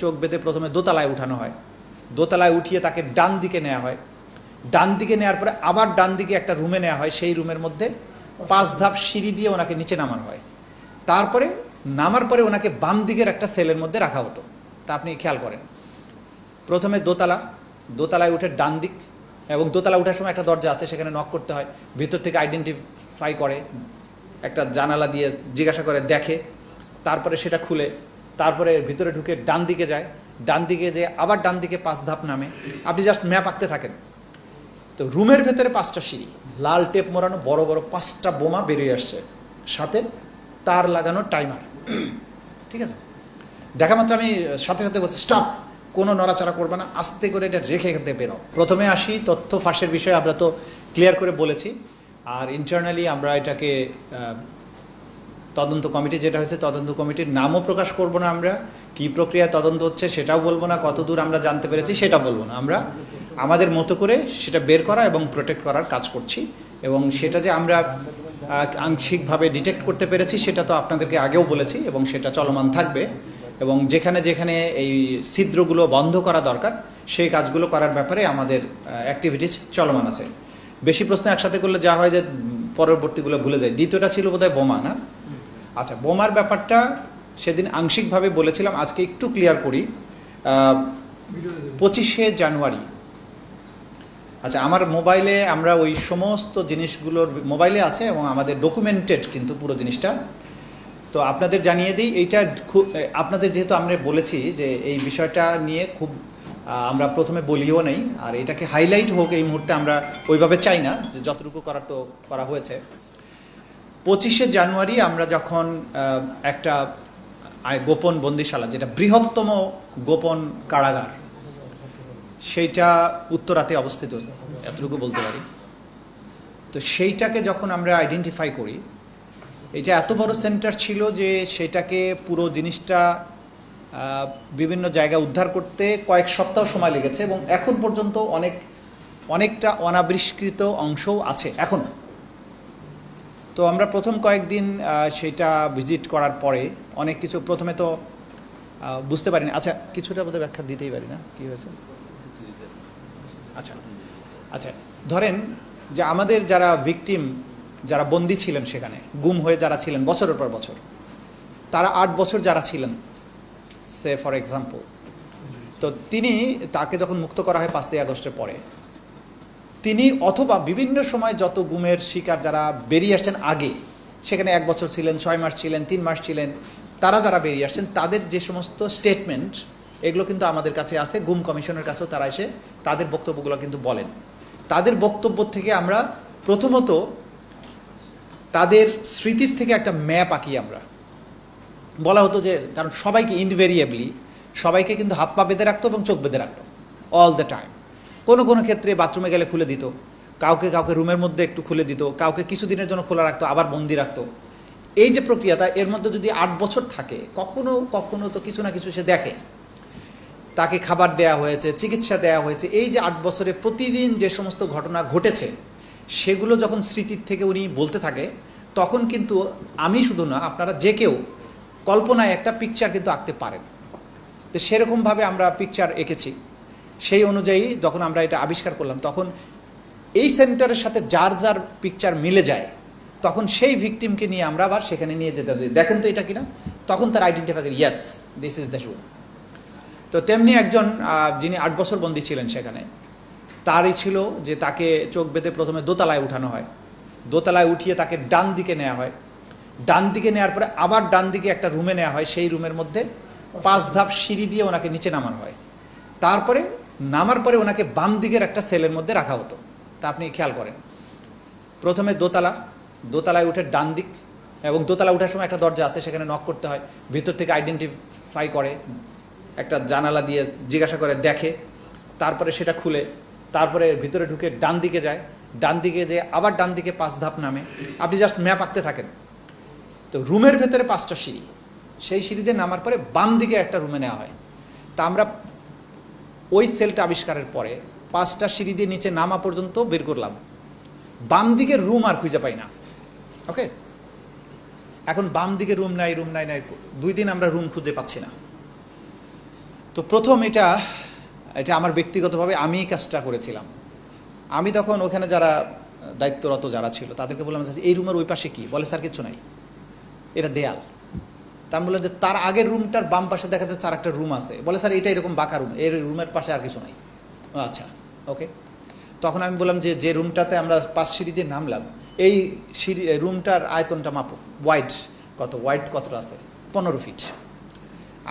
চোখ বেঁধে প্রথমে দোতলায় উঠানো হয়, দোতলায় উঠিয়ে তাকে ডান দিকে নেওয়া হয়, ডান দিকে নেওয়ার পরে আবার ডান দিকে একটা রুমে নেওয়া হয়, সেই রুমের মধ্যে 5 ধাপ সিঁড়ি দিয়ে ওনাকে নিচে নামানো হয়। তারপরে নামার পরে ওনাকে বাম দিকের একটা সেলের মধ্যে রাখা হতো। তা আপনি খেয়াল করেন, প্রথমে দোতলায় উঠে ডান দিক, এবং দোতলা ওঠার সময় একটা দরজা আছে, সেখানে নক করতে হয়, ভিতর থেকে আইডেন্টিফাই করে, একটা জানালা দিয়ে জিজ্ঞাসা করে দেখে, তারপরে সেটা খুলে, তারপরে ভিতরে ঢুকে ডান দিকে যায়, ডান দিকে যেয়ে আবার ডান দিকে 5 ধাপ নামে। আপনি জাস্ট ম্যাপ আঁকতে থাকেন। তো রুমের ভেতরে 5টা সিঁড়ি, লাল টেপ মোড়ানো বড় বড় 5টা বোমা বেরিয়ে আসছে, সাথে তার লাগানো টাইমার। ঠিক আছে, দেখা মাত্র আমি সাথে সাথে বলছি স্টপ, কোনো নড়াচড়া করবে না, আস্তে করে এটা রেখে খেতে বেরো। প্রথমে আসি তথ্য ফাঁসের বিষয়ে, আমরা তো ক্লিয়ার করে বলেছি। আর ইন্টারনালি আমরা এটাকে তদন্ত কমিটি যেটা হয়েছে, তদন্ত কমিটির নামও প্রকাশ করব না, আমরা কী প্রক্রিয়ায় তদন্ত হচ্ছে সেটাও বলবো না, কতদূর আমরা জানতে পেরেছি সেটা বলবো না। আমরা আমাদের মতো করে সেটা বের করা এবং প্রোটেক্ট করার কাজ করছি, এবং সেটা যে আমরা আংশিকভাবে ডিটেক্ট করতে পেরেছি সেটা তো আপনাদেরকে আগেও বলেছি, এবং সেটা চলমান থাকবে। এবং যেখানে যেখানে এই ছিদ্রগুলো বন্ধ করা দরকার সেই কাজগুলো করার ব্যাপারে আমাদের অ্যাক্টিভিটিস চলমান আছে। বেশি প্রশ্ন একসাথে করলে যা হয় যে পরবর্তীগুলো ভুলে যায়। দ্বিতীয়টা ছিল বোধহয় বোমা, না? আচ্ছা, বোমার ব্যাপারটা সেদিন আংশিকভাবে বলেছিলাম, আজকে একটু ক্লিয়ার করি। 25শে জানুয়ারি, আচ্ছা, আমার মোবাইলে আমরা ওই সমস্ত জিনিসগুলোর মোবাইলে আছে এবং আমাদের ডকুমেন্টেড কিন্তু পুরো জিনিসটা। তো আপনাদের জানিয়ে দিই, এইটা খুব আপনাদের যেহেতু আমরা বলেছি যে এই বিষয়টা নিয়ে খুব আমরা প্রথমে বলিও নেই, আর এটাকে হাইলাইট হোক এই মুহূর্তে আমরা ওইভাবে চাই না, যে যতটুকু করার তো করা হয়েছে। 25শে জানুয়ারি আমরা যখন একটা গোপন বন্দিশালা, যেটা বৃহত্তম গোপন কারাগার, সেইটা উত্তরাতে অবস্থিত, এতটুকু বলতে পারি। তো সেইটাকে যখন আমরা আইডেন্টিফাই করি, এটা এত বড় সেন্টার ছিল যে সেটাকে পুরো জিনিসটা বিভিন্ন জায়গায় উদ্ধার করতে কয়েক সপ্তাহ সময় লেগেছে, এবং এখন পর্যন্ত অনেকটা অনাবিষ্কৃত অংশও আছে এখন। তো আমরা প্রথম কয়েকদিন সেটা ভিজিট করার পরে অনেক কিছু প্রথমে তো বুঝতে পারিনি। আচ্ছা, কিছুটা বোধহয় ব্যাখ্যা দিতেই পারি না, কী হয়েছে? আচ্ছা, ধরেন যে আমাদের যারা ভিকটিম, যারা বন্দী ছিলেন সেখানে, গুম হয়ে যারা ছিলেন বছরের পর বছর, তারা 8 বছর যারা ছিলেন, সে ফর এক্সাম্পল, তো তাকে যখন মুক্ত করা হয় 5ই আগস্টের পরে, তিনি অথবা বিভিন্ন সময় যত গুমের শিকার যারা বেরিয়ে আসছেন আগে, সেখানে 1 বছর ছিলেন, 6 মাস ছিলেন, 3 মাস ছিলেন, তারা যারা বেরিয়ে আসছেন তাদের যে সমস্ত স্টেটমেন্ট, এগুলো কিন্তু আমাদের কাছে আছে। গুম কমিশনের কাছেও তারা এসে তাদের বক্তব্যগুলো কিন্তু বলেন। তাদের বক্তব্য থেকে আমরা প্রথমত তাদের স্মৃতির থেকে একটা ম্যাপ আঁকি। আমরা বলা হতো যে, কারণ সবাইকে ইনভেরিয়েবলি সবাইকে কিন্তু হাত পা বেঁধে রাখতো এবং চোখ বেঁধে রাখতো অল দ্য টাইম। কোনো কোনো ক্ষেত্রে বাথরুমে গেলে খুলে দিত, কাউকে রুমের মধ্যে একটু খুলে দিত, কাউকে কিছুদিনের জন্য খোলা রাখতো, আবার বন্দি রাখতো। এই যে প্রক্রিয়াটা, এর মধ্যে যদি 8 বছর থাকে, কখনো কখনো তো কিছু না কিছু সে দেখে। তাকে খাবার দেয়া হয়েছে, চিকিৎসা দেওয়া হয়েছে। এই যে 8 বছরে প্রতিদিন যে সমস্ত ঘটনা ঘটেছে, সেগুলো যখন স্মৃতির থেকে উনি বলতে থাকে, তখন কিন্তু আমি শুধু না, আপনারা যে কেউ কল্পনায় একটা পিকচার কিন্তু আঁকতে পারেন। তো সেরকমভাবে আমরা পিকচার এঁকেছি। সেই অনুযায়ী যখন আমরা এটা আবিষ্কার করলাম, তখন এই সেন্টারের সাথে যার যার পিকচার মিলে যায়, তখন সেই ভিকটিমকে নিয়ে আমরা আবার সেখানে নিয়ে যেতে হবে, দেখেন তো এটা কিনা। তখন তার আইডেন্টিফাই করে, yes, this is the room. তো তেমনি একজন যিনি 8 বছর বন্দী ছিলেন সেখানে, তারই ছিল যে তাকে চোখ বেঁধে প্রথমে দোতলায় উঠানো হয়, দোতলায় উঠিয়ে তাকে ডান দিকে নেওয়া হয়, ডান দিকে নেওয়ার পরে আবার ডান দিকে একটা রুমে নেওয়া হয়, সেই রুমের মধ্যে 5 ধাপ সিঁড়ি দিয়ে ওনাকে নিচে নামানো হয়। তারপরে নামার পরে ওনাকে বাম দিকের একটা সেলের মধ্যে রাখা হতো। তা আপনি খেয়াল করেন, প্রথমে দোতলায় উঠে ডান দিক, এবং দোতলা ওঠার সময় একটা দরজা আছে, সেখানে নক করতে হয়, ভিতর থেকে আইডেন্টিফাই করে, একটা জানালা দিয়ে জিজ্ঞাসা করে দেখে, তারপরে সেটা খুলে, তারপরে ভিতরে ঢুকে ডান দিকে যায়, ডান দিকে যেয়ে আবার ডান দিকে 5 ধাপ নামে। আপনি জাস্ট ম্যাপ আঁকতে থাকেন। তো রুমের ভেতরে 5টা সিঁড়ি, সেই সিঁড়িতে নামার পরে বাম দিকে একটা রুমে নেওয়া হয়। তা আমরা ওই সেলটা আবিষ্কারের পরে 5টা সিঁড়ি দিয়ে নিচে নামা পর্যন্ত বের করলাম, বাম দিকের রুম আর খুঁজে পাই না। ওকে, এখন বাম দিকে রুম নাই 2 দিন আমরা রুম খুঁজে পাচ্ছি না। তো প্রথম এটা আমার ব্যক্তিগতভাবে আমি কাজটা করেছিলাম। আমি তখন ওখানে যারা দায়িত্বরত যারা ছিল তাদেরকে বললাম এই রুমের ওই পাশে কি, বলে স্যার কিছু নাই, এটা দেয়াল। তা আমি বললাম যে তার আগের রুমটার বাম পাশে দেখা যাচ্ছে আর একটা রুম আছে, বলে স্যার এটা এরকম বাঁকা রুম, এর রুমের পাশে আর কিছু নাই। আচ্ছা ওকে। তখন আমি বললাম যে রুমটাতে আমরা 5 সিঁড়ি দিয়ে নামলাম, এই রুমটার আয়তনটা মাপো, ওয়াইড কতটা আছে, 15 ফিট।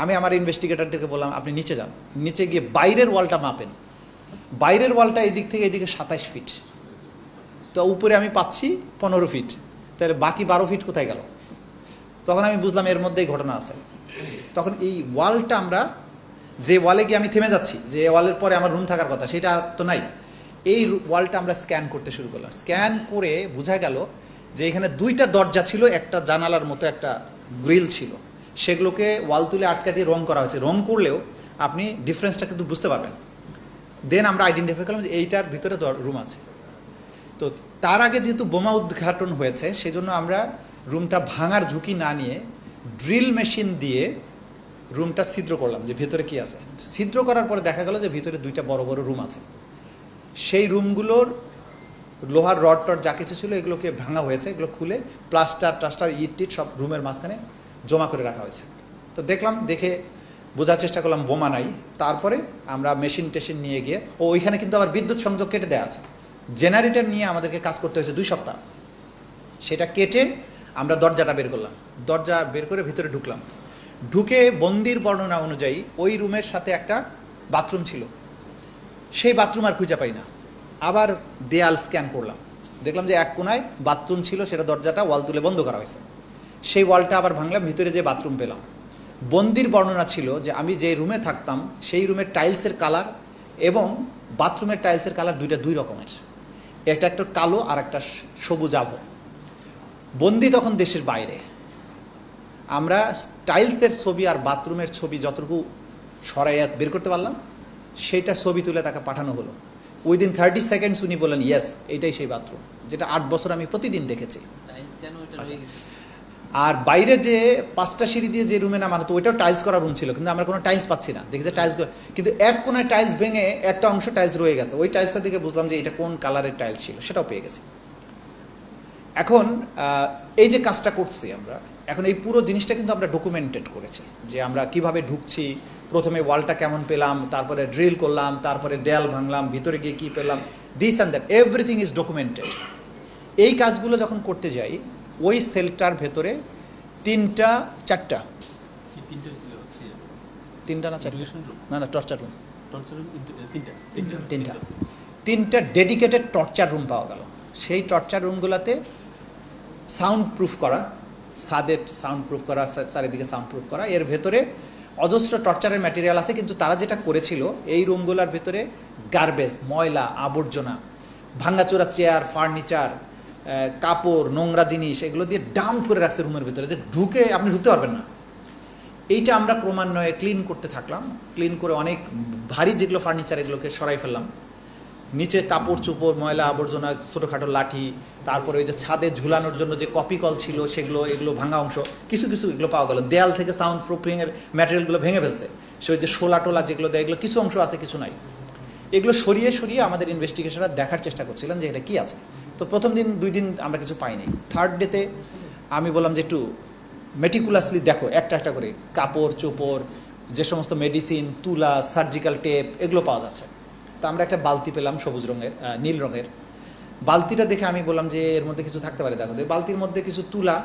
আমি আমার ইনভেস্টিগেটরদেরকে বললাম আপনি নিচে যান, নিচে গিয়ে বাইরের ওয়ালটা মাপেন, বাইরের ওয়ালটা এদিক থেকে এদিকে 27 ফিট, তো উপরে আমি পাচ্ছি 15 ফিট, তাহলে বাকি 12 ফিট কোথায় গেল? তখন আমি বুঝলাম এর মধ্যেই ঘটনা আছে। তখন এই ওয়ালটা আমরা, যে ওয়ালে গিয়ে আমি থেমে যাচ্ছি, যে ওয়ালের পরে আমার রুম থাকার কথা সেটা তো নাই, এই ওয়ালটা আমরা স্ক্যান করতে শুরু করলাম। স্ক্যান করে বোঝা গেল যে এখানে 2টা দরজা ছিল, একটা জানালার মতো একটা গ্রিল ছিল, সেগুলোকে ওয়াল তুলে আটকা দিয়ে রং করা হয়েছে। রং করলেও আপনি ডিফারেন্সটা কিন্তু বুঝতে পারবেন। দেন আমরা আইডেন্টিফাই করলাম যে এইটার ভিতরে রুম আছে। তো তার আগে যেহেতু বোমা উদ্ঘাটন হয়েছে সেজন্য আমরা রুমটা ভাঙার ঝুঁকি না নিয়ে ড্রিল মেশিন দিয়ে রুমটা ছিদ্র করলাম যে ভেতরে কি আছে। ছিদ্র করার পরে দেখা গেল যে ভিতরে 2টা বড় বড় রুম আছে। সেই রুমগুলোর লোহার রড টড যা কিছু ছিল এগুলোকে ভাঙা হয়েছে, এগুলো খুলে প্লাস্টার ইট টিট সব রুমের মাঝখানে জমা করে রাখা হয়েছে। তো দেখলাম, দেখে বোঝার চেষ্টা করলাম বোমা নাই। তারপরে আমরা মেশিন টেশিন নিয়ে গিয়ে, ওইখানে কিন্তু আবার বিদ্যুৎ সংযোগ কেটে দেওয়া আছে, জেনারেটর নিয়ে আমাদেরকে কাজ করতে হয়েছে 2 সপ্তাহ। সেটা কেটে আমরা দরজাটা বের করলাম, দরজা বের করে ভিতরে ঢুকলাম। ঢুকে বন্দির বর্ণনা অনুযায়ী ওই রুমের সাথে একটা বাথরুম ছিল, সেই বাথরুম আর খুঁজে পাই না। আবার দেয়াল স্ক্যান করলাম, দেখলাম যে এক কোনায় বাথরুম ছিল, সেটা দরজাটা ওয়াল তুলে বন্ধ করা হয়েছে। সেই ওয়ালটা আবার ভাঙলাম, ভিতরে যে বাথরুম পেলাম। বন্দির বর্ণনা ছিল যে আমি যে রুমে থাকতাম সেই রুমের টাইলসের কালার এবং বাথরুমের টাইলসের কালার 2 রকমের, একটা কালো আর একটা সবুজ আভো। বন্দি তখন দেশের বাইরে। আমরা টাইলসের ছবি আর বাথরুমের ছবি যতটুকু সরাইয়া বের করতে পারলাম, সেইটা ছবি তুলে তাকে পাঠানো হলো। উইদিন 30 সেকেন্ডস উনি বললেন ইয়েস, এইটাই সেই বাথরুম যেটা 8 বছর আমি প্রতিদিন দেখেছি। আর বাইরে যে 5টা সিঁড়ি দিয়ে যে রুমে নামানো, তো ওইটাও টাইলস করা রুম ছিল, কিন্তু আমরা কোনো টাইলস পাচ্ছি না। দেখি যে টাইলস, কিন্তু এক কোনায় টাইলস ভেঙে একটা অংশ টাইলস রয়ে গেছে। ওই টাইলসটা দেখে বুঝলাম যে এটা কোন কালারের টাইলস ছিল, সেটাও পেয়ে গেছি। এখন এই যে কাজটা করছি আমরা, এখন এই পুরো জিনিসটা কিন্তু আমরা ডকুমেন্টেড করেছি যে আমরা কিভাবে ঢুকছি, প্রথমে ওয়ালটা কেমন পেলাম, তারপরে ড্রিল করলাম, তারপরে দেয়াল ভাঙলাম, ভিতরে গিয়ে কী পেলাম, this and that, everything is documented. এই কাজগুলো যখন করতে যাই, ওই সেলটার ভেতরে 3টা 4টা 3টা না 4টা না টর্চার রুম, 3টা ডেডিকেটেড টর্চার রুম পাওয়া গেল। সেই টর্চার রুমগুলোতে সাউন্ড প্রুফ করা, ছাদে সাউন্ড প্রুফ করা, চারিদিকে সাউন্ড প্রুফ করা। এর ভেতরে অজস্র টর্চারের ম্যাটেরিয়াল আছে, কিন্তু তারা যেটা করেছিল এই রুমগুলোর ভেতরে গার্বেজ, ময়লা আবর্জনা, ভাঙাচোরা চেয়ার, ফার্নিচার, কাপড়, নোংরা জিনিস, এগুলো দিয়ে ডাম্প করে রাখছে রুমের ভিতরে, যে ঢুকে আপনি ঢুকতে পারবেন না। এইটা আমরা ক্রমান্বয়ে ক্লিন করতে থাকলাম। ক্লিন করে অনেক ভারী যেগুলো ফার্নিচার এগুলোকে সরাই ফেললাম। নিচে কাপড় চোপড়, ময়লা আবর্জনা, ছোটোখাটো লাঠি, তারপরে ওই যে ছাদে ঝুলানোর জন্য যে কপি কল ছিল সেগুলো, এগুলো ভাঙা অংশ কিছু এগুলো পাওয়া গেল। দেয়াল থেকে সাউন্ড প্রুফিংয়ের ম্যাটেরিয়ালগুলো ভেঙে ফেলছে। সে ওই যে শোলা টোলা যেগুলো দেয়, এগুলো কিছু অংশ আছে, কিছু নাই। এগুলো সরিয়ে আমাদের ইনভেস্টিগেশনরা দেখার চেষ্টা করছিলেন যে এটা কী আছে। তো প্রথম দিন 2 দিন আমরা কিছু পাইনি। 3rd ডেতে আমি বললাম যে একটু মেটিকুলাসলি দেখো, একটা করে কাপড় চোপড়, যে সমস্ত মেডিসিন, তুলা, সার্জিক্যাল টেপ, এগুলো পাওয়া যাচ্ছে। তা আমরা একটা বালতি পেলাম সবুজ রঙের, নীল রঙের। বালতিটা দেখে আমি বললাম যে এর মধ্যে কিছু থাকতে পারে। দেখো বালতির মধ্যে কিছু তুলা,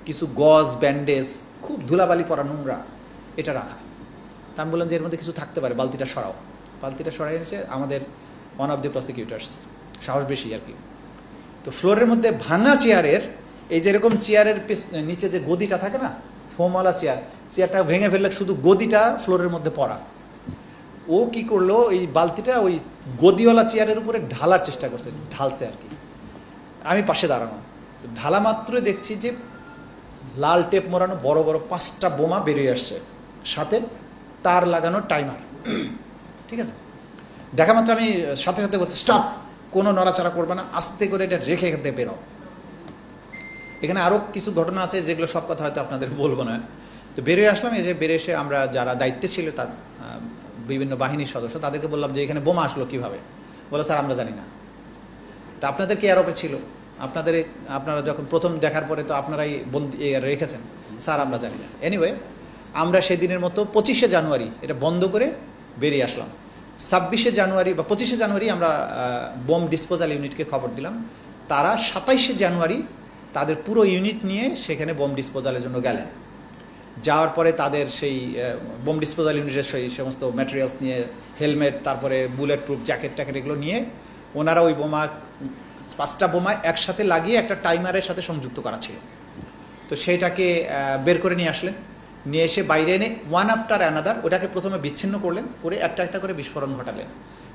কিছু গজ, ব্যান্ডেজ, খুব ধুলাবালি পরা নোংরা, এটা রাখা। তা আমি বললাম যে এর মধ্যে কিছু থাকতে পারে, বালতিটা সরাও। বালতিটা সরাই এনেছে আমাদের ওয়ান অফ দি প্রসিকিউটার্স, সাহস বেশি আর কি। তো ফ্লোরের মধ্যে ভাঙা চেয়ারের, এই যেরকম চেয়ারের নিচে যে গদিটা থাকে না, ফোমওয়ালা চেয়ারটা ভেঙে ফেললে শুধু গদিটা ফ্লোরের মধ্যে পড়া। ও কি করলো, ওই বালতিটা ওই গদিওয়ালা চেয়ারের উপরে ঢালার চেষ্টা করছে, ঢালছে আর কি। আমি পাশে দাঁড়ানো, ঢালা মাত্রই দেখছি যে লাল টেপ মোড়ানো বড় বড় 5টা বোমা বেরিয়ে আসছে, সাথে তার লাগানো টাইমার। ঠিক আছে, দেখা মাত্র আমি সাথে বলছি স্টপ, কোনো নড়াচড়া করবে না, আস্তে করে এটা রেখে খেতে বেরো। এখানে আরও কিছু ঘটনা আছে যেগুলো সব কথা হয়তো আপনাদের বলবো না। তো বেরিয়ে আসলাম। এই যে বেরিয়ে এসে আমরা যারা দায়িত্বে ছিল তার বিভিন্ন বাহিনীর সদস্য, তাদেরকে বললাম যে এখানে বোমা আসলো কীভাবে। বলে স্যার আমরা জানি না। তা আপনাদের কি আরোপে ছিল? আপনারা যখন প্রথম দেখার পরে তো আপনারাই বন্দি রেখেছেন। স্যার আমরা জানি না। এনিওয়ে আমরা সেদিনের মতো 25শে জানুয়ারি এটা বন্ধ করে বেরিয়ে আসলাম। 26শে জানুয়ারি বা 25শে জানুয়ারি আমরা বোম ডিসপোজাল ইউনিটকে খবর দিলাম। তারা 27শে জানুয়ারি তাদের পুরো ইউনিট নিয়ে সেখানে বোম ডিসপোজালের জন্য গেলেন। যাওয়ার পরে তাদের সেই বোম ডিসপোজাল ইউনিটের সেই সমস্ত ম্যাটেরিয়ালস নিয়ে, হেলমেট, তারপরে বুলেট প্রুফ জ্যাকেট ট্যাকেট এগুলো নিয়ে ওনারা ওই বোমা 5টা বোমা একসাথে লাগিয়ে একটা টাইমারের সাথে সংযুক্ত করা ছিল। তো সেইটাকে বের করে নিয়ে আসলেন, নিয়ে এসে বাইরে এনে ওয়ান আফটার অ্যানাদার ওটাকে প্রথমে বিচ্ছিন্ন করলেন, করে একটা একটা করে বিস্ফোরণ ঘটালেন।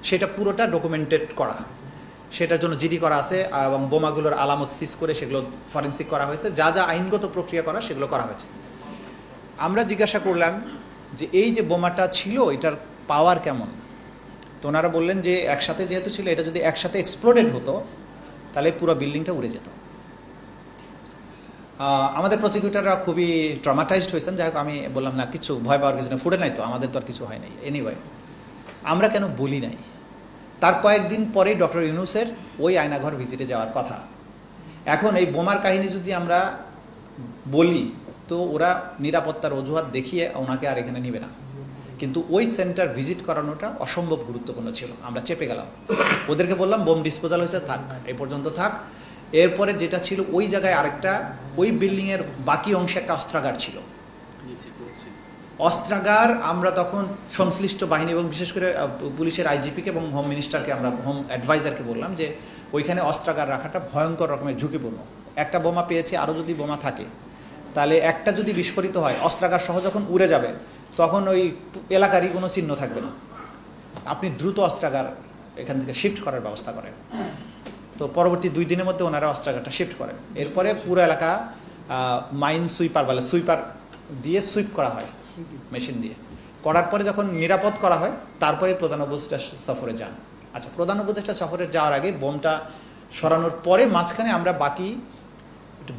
সেটা পুরোটা ডকুমেন্টেড করা, সেটার জন্য জিডি করা আছে এবং বোমাগুলোর আলামত সিজ করে সেগুলো ফরেন্সিক করা হয়েছে। যা যা আইনগত প্রক্রিয়া করা সেগুলো করা হয়েছে। আমরা জিজ্ঞাসা করলাম যে এই যে বোমাটা ছিল এটার পাওয়ার কেমন। তো ওনারা বললেন যে একসাথে যেহেতু ছিল, এটা যদি একসাথে এক্সপ্লোডেড হতো তাহলে পুরো বিল্ডিংটা উড়ে যেত। আমাদের প্রসিকিউটাররা খুবই ট্রমাটাইজড হয়েছেন। যাই হোক আমি বললাম না, কিছু ভয় পাওয়ার কিছু না, ফুটে নাই তো, আমাদের তো আর কিছু হয় নাই। এনিওয়ে আমরা কেন বলি নাই, তার কয়েকদিন পরে ডক্টর ইউনূসের ওই আয়নাঘর ভিজিটে যাওয়ার কথা। এখন এই বোমার কাহিনী যদি আমরা বলি তো ওরা নিরাপত্তার অজুহাত দেখিয়ে ওনাকে আর এখানে নিবে না। কিন্তু ওই সেন্টার ভিজিট করানোটা অসম্ভব গুরুত্বপূর্ণ ছিল। আমরা চেপে গেলাম, ওদেরকে বললাম বোম ডিসপোজাল হয়েছে, থাক, এই পর্যন্ত থাক। এরপরে যেটা ছিল ওই জায়গায় আরেকটা, ওই বিল্ডিংয়ের বাকি অংশে একটা অস্ত্রাগার ছিল। অস্ত্রাগার আমরা তখন সংশ্লিষ্ট বাহিনী এবং বিশেষ করে পুলিশের আইজিপিকে এবং হোম মিনিস্টারকে, আমরা হোম অ্যাডভাইজারকে বললাম যে ওইখানে অস্ত্রাগার রাখাটা ভয়ঙ্কর রকমের ঝুঁকিপূর্ণ। একটা বোমা পেয়েছি, আরও যদি বোমা থাকে তাহলে একটা যদি বিস্ফোরিত হয়, অস্ত্রাগার সহ যখন উড়ে যাবে তখন ওই এলাকারই কোনো চিহ্ন থাকবে না। আপনি দ্রুত অস্ত্রাগার এখান থেকে শিফট করার ব্যবস্থা করেন। তো পরবর্তী 2 দিনের মধ্যে ওনারা অস্ত্রাগারটা শিফট করেন। এরপরে পুরো এলাকা মাইন সুইপার বলে, সুইপার দিয়ে সুইপ করা হয় মেশিন দিয়ে। করার পরে যখন নিরাপদ করা হয় তারপরে প্রধান উপদেষ্টা সফরে যান। আচ্ছা, প্রধান উপদেষ্টা সফরে যাওয়ার আগে বোমটা সরানোর পরে মাঝখানে আমরা বাকি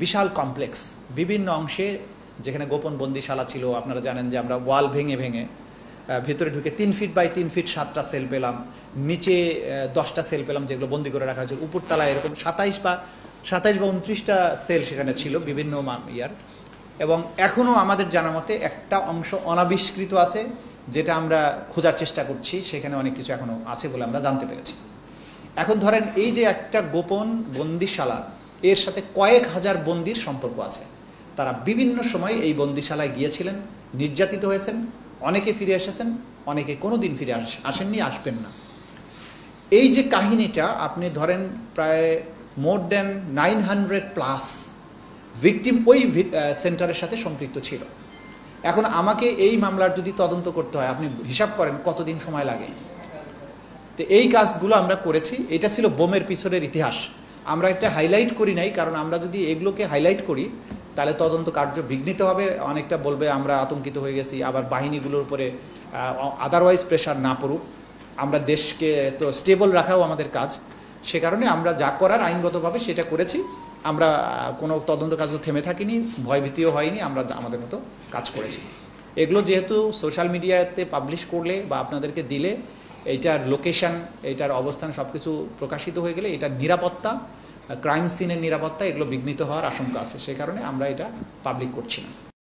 বিশাল কমপ্লেক্স বিভিন্ন অংশে যেখানে গোপন বন্দিশালা ছিল, আপনারা জানেন যে আমরা ওয়াল ভেঙে ভেঙে ভেতরে ঢুকে 3 ফিট বাই 3 ফিট 7টা সেল পেলাম, নিচে 10টা সেল পেলাম যেগুলো বন্দি করে রাখা হয়েছিল, উপরতলায় এরকম 27 বা 29টা সেল সেখানে ছিল বিভিন্ন ইয়ার। এবং এখনও আমাদের জানা মতে একটা অংশ অনাবিষ্কৃত আছে, যেটা আমরা খোঁজার চেষ্টা করছি। সেখানে অনেক কিছু এখনও আছে বলে আমরা জানতে পেরেছি। এখন ধরেন এই যে একটা গোপন বন্দিশালা, এর সাথে কয়েক হাজার বন্দির সম্পর্ক আছে। তারা বিভিন্ন সময় এই বন্দিশালায় গিয়েছিলেন, নির্যাতিত হয়েছেন, অনেকে ফিরে এসেছেন, অনেকে কোনো দিন ফিরে আসেননি, আসবেন না। এই যে কাহিনীটা আপনি ধরেন প্রায় মোর দ্যান 900+ ভিকটিম ওই সেন্টারের সাথে সম্পৃক্ত ছিল। এখন আমাকে এই মামলার যদি তদন্ত করতে হয়, আপনি হিসাব করেন কতদিন সময় লাগে। তো এই কাজগুলো আমরা করেছি। এটা ছিল বোমের পিছনের ইতিহাস। আমরা এটা হাইলাইট করি নাই, কারণ আমরা যদি এগুলোকে হাইলাইট করি তাহলে তদন্ত কার্য বিঘ্নিত হবে। অনেকটা বলবে আমরা আতঙ্কিত হয়ে গেছি, আবার বাহিনীগুলোর উপরে আদারওয়াইজ প্রেশার না পড়ুক। আমরা দেশকে তো স্টেবল রাখাও আমাদের কাজ। সে কারণে আমরা যা করার আইনগতভাবে সেটা করেছি। আমরা কোনো তদন্ত কাজও থেমে থাকিনি, ভয়ভীতিও হয়নি, আমরা আমাদের মতো কাজ করেছি। এগুলো যেহেতু সোশ্যাল মিডিয়াতে পাবলিশ করলে বা আপনাদেরকে দিলে এইটার লোকেশান, এইটার অবস্থান সব কিছু প্রকাশিত হয়ে গেলে এটার নিরাপত্তা, ক্রাইম সিনের নিরাপত্তা এগুলো বিঘ্নিত হওয়ার আশঙ্কা আছে। সেই কারণে আমরা এটা পাবলিক করছি না।